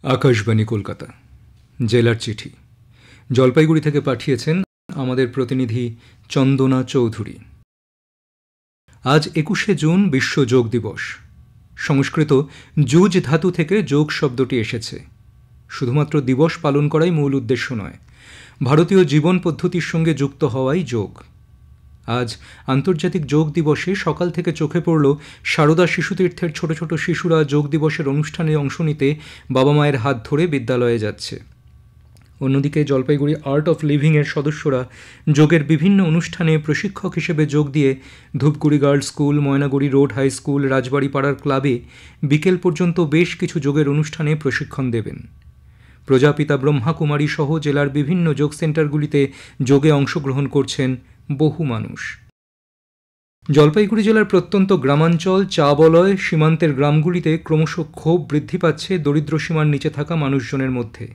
আকাশবাণী কলকাতা জেলার চিঠি জলপাইগুড়ি থেকে পাঠিয়েছেন আমাদের প্রতিনিধি চন্দনা চৌধুরী। আজ ২১শে জুন বিশ্ব যোগ দিবস। সংস্কৃত যুজ ধাতু থেকে যোগ শব্দটি এসেছে। শুধুমাত্র দিবস পালন করাই মূল উদ্দেশ্য নয়, ভারতীয় জীবন পদ্ধতির সঙ্গে যুক্ত হওয়াই যোগ। আজ আন্তর্জাতিক যোগ দিবসে সকাল থেকে চোখে পড়ল সারদা শিশুতীর্থের ছোট ছোট শিশুরা যোগ দিবসের অনুষ্ঠানে অংশ নিতে বাবা মায়ের হাত ধরে বিদ্যালয়ে যাচ্ছে। অন্যদিকে জলপাইগুড়ি আর্ট অফ লিভিংয়ের সদস্যরা যোগের বিভিন্ন অনুষ্ঠানে প্রশিক্ষক হিসেবে যোগ দিয়ে Dhupguri girls school, Maynaguri road high school, রাজবাড়ি পাড়ার ক্লাবে বিকেল পর্যন্ত বেশ কিছু যোগের অনুষ্ঠানে প্রশিক্ষণ দেবেন। প্রজাপিতা ব্রহ্মাকুমারী সহ জেলার বিভিন্ন যোগ সেন্টারগুলিতে যোগে অংশগ্রহণ করছেন বহু মানুষ। জলপাইগুড়ি জেলার প্রত্যন্ত গ্রামাঞ্চল, চা বলয়, সীমান্তের গ্রামগুলিতে ক্রমশ ক্ষোভ বৃদ্ধি পাচ্ছে দরিদ্র সীমার নিচে থাকা মানুষজনের মধ্যে।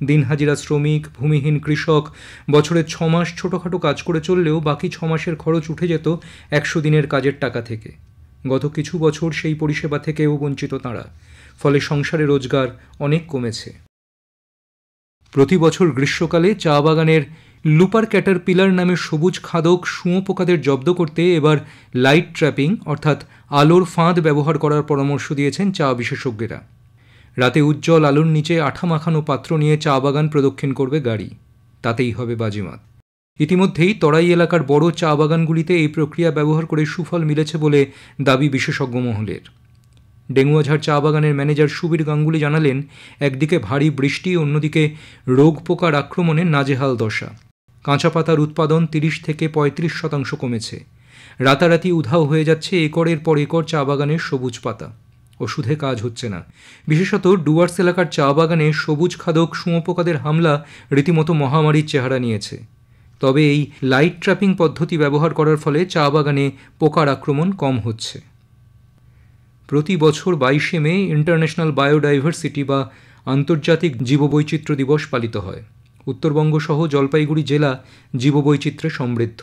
দিনহাজিরা শ্রমিক, ভূমিহীন কৃষক বছরে ৬ মাস ছোটোখাটো কাজ করে চললেও বাকি ৬ মাসের খরচ উঠে যেত ১০০ দিনের কাজের টাকা থেকে। গত কিছু বছর সেই পরিষেবা থেকেও বঞ্চিত তাঁরা, ফলে সংসারে রোজগার অনেক কমেছে। প্রতি বছর গ্রীষ্মকালে চা বাগানের লুপার ক্যাটারপিলার নামে সবুজ খাদক শুঁয়োপোকাদের জব্দ করতে এবার লাইট ট্র্যাপিং অর্থাৎ আলোর ফাঁদ ব্যবহার করার পরামর্শ দিয়েছেন চা বিশেষজ্ঞরা। রাতে উজ্জ্বল আলোর নিচে আঠা মাখানো পাত্র নিয়ে চা বাগান প্রদক্ষিণ করবে গাড়ি, তাতেই হবে বাজিমাত। ইতিমধ্যেই তরাই এলাকার বড় চা বাগানগুলিতে এই প্রক্রিয়া ব্যবহার করে সুফল মিলেছে বলে দাবি বিশেষজ্ঞ মহলের। ডেঙ্গুয়াঝাড় চা বাগানের ম্যানেজার সুবীর গাঙ্গুলি জানালেন, একদিকে ভারী বৃষ্টি, অন্যদিকে রোগ পোকার আক্রমণে নাজেহাল দশা। কাঁচা পাতার উৎপাদন ৩০ থেকে ৩৫% কমেছে। রাতারাতি উধাও হয়ে যাচ্ছে একরের পর একর চা বাগানের সবুজ পাতা। ওষুধে কাজ হচ্ছে না। বিশেষত ডুয়ার্স এলাকার চা বাগানে সবুজ খাদক শুঁয়োপোকাদের হামলা রীতিমতো মহামারীর চেহারা নিয়েছে। তবে এই লাইট ট্র্যাপিং পদ্ধতি ব্যবহার করার ফলে চা বাগানে পোকার আক্রমণ কম হচ্ছে। প্রতি বছর ২২শে মে ইন্টারন্যাশনাল বায়োডাইভার্সিটি বা আন্তর্জাতিক জীববৈচিত্র্য দিবস পালিত হয়। উত্তরবঙ্গ সহ জলপাইগুড়ি জেলা জীববৈচিত্র্যে সমৃদ্ধ।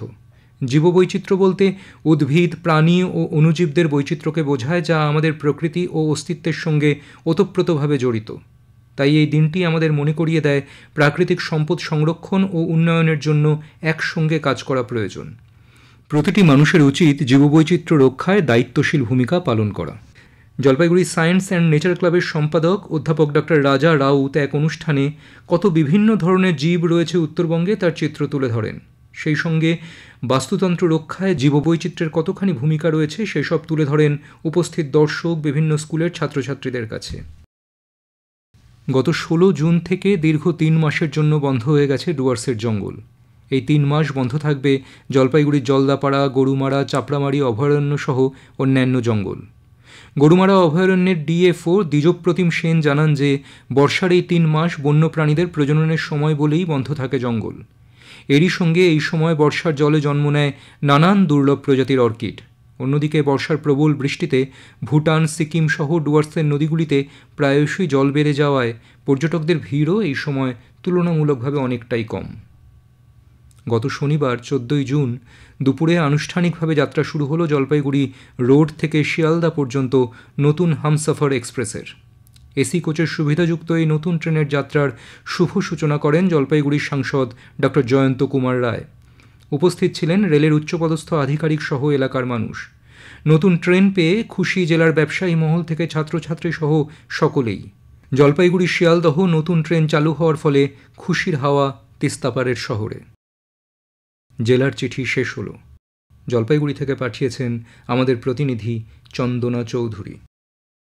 জীববৈচিত্র্য বলতে উদ্ভিদ, প্রাণী ও অণুজীবদের বৈচিত্র্যকে বোঝায়, যা আমাদের প্রকৃতি ও অস্তিত্বের সঙ্গে ওতপ্রোতভাবে জড়িত। তাই এই দিনটি আমাদের মনে করিয়ে দেয় প্রাকৃতিক সম্পদ সংরক্ষণ ও উন্নয়নের জন্য একসঙ্গে কাজ করা প্রয়োজন। প্রতিটি মানুষের উচিত জীববৈচিত্র্য রক্ষায় দায়িত্বশীল ভূমিকা পালন করা। জলপাইগুড়ি সায়েন্স অ্যান্ড নেচার ক্লাবের সম্পাদক অধ্যাপক ডক্টর রাজা রাউত এক অনুষ্ঠানে কত বিভিন্ন ধরনের জীব রয়েছে উত্তরবঙ্গে তার চিত্র তুলে ধরেন। সেই সঙ্গে বাস্তুতন্ত্র রক্ষায় জীববৈচিত্র্যের কতখানি ভূমিকা রয়েছে সেসব তুলে ধরেন উপস্থিত দর্শক বিভিন্ন স্কুলের ছাত্রছাত্রীদের কাছে। গত ১৬ জুন থেকে দীর্ঘ ৩ মাসের জন্য বন্ধ হয়ে গেছে ডুয়ার্সের জঙ্গল। এই ৩ মাস বন্ধ থাকবে জলপাইগুড়ির জলদাপাড়া, গরুমারা, চাপড়ামারি অভয়ারণ্য সহ অন্যান্য জঙ্গল। গরুমারা অভয়ারণ্যের ডিএফও দ্বিজপ্রতিম সেন জানান যে বর্ষার এই ৩ মাস বন্যপ্রাণীদের প্রজননের সময় বলেই বন্ধ থাকে জঙ্গল। এরই সঙ্গে এই সময় বর্ষার জলে জন্ম নেয় নানান দুর্লভ প্রজাতির অর্কিড। অন্যদিকে বর্ষার প্রবল বৃষ্টিতে ভুটান, সিকিম সহ ডুয়ার্সের নদীগুলিতে প্রায়শই জল বেড়ে যাওয়ায় পর্যটকদের ভিড়ও এই সময় তুলনামূলকভাবে অনেকটাই কম। গত শনিবার ১৪ জুন দুপুরে আনুষ্ঠানিকভাবে যাত্রা শুরু হলো জলপাইগুড়ি রোড থেকে শিয়ালদা পর্যন্ত নতুন হামসফর এক্সপ্রেসের। এসি কোচের সুবিধাযুক্ত এই নতুন ট্রেনের যাত্রার শুভ সূচনা করেন জলপাইগুড়ির সাংসদ ডক্টর জয়ন্ত কুমার রায়। উপস্থিত ছিলেন রেলের উচ্চপদস্থ আধিকারিক সহ এলাকার মানুষ। নতুন ট্রেন পেয়ে খুশি জেলার ব্যবসায়ী মহল থেকে ছাত্রছাত্রী সহ সকলেই। জলপাইগুড়ি শিয়ালদহ নতুন ট্রেন চালু হওয়ার ফলে খুশির হাওয়া তিস্তাপাড়ের শহরে। জেলার চিঠি শেষ হলো। জলপাইগুড়ি থেকে পাঠিয়েছেন আমাদের প্রতিনিধি চন্দনা চৌধুরী।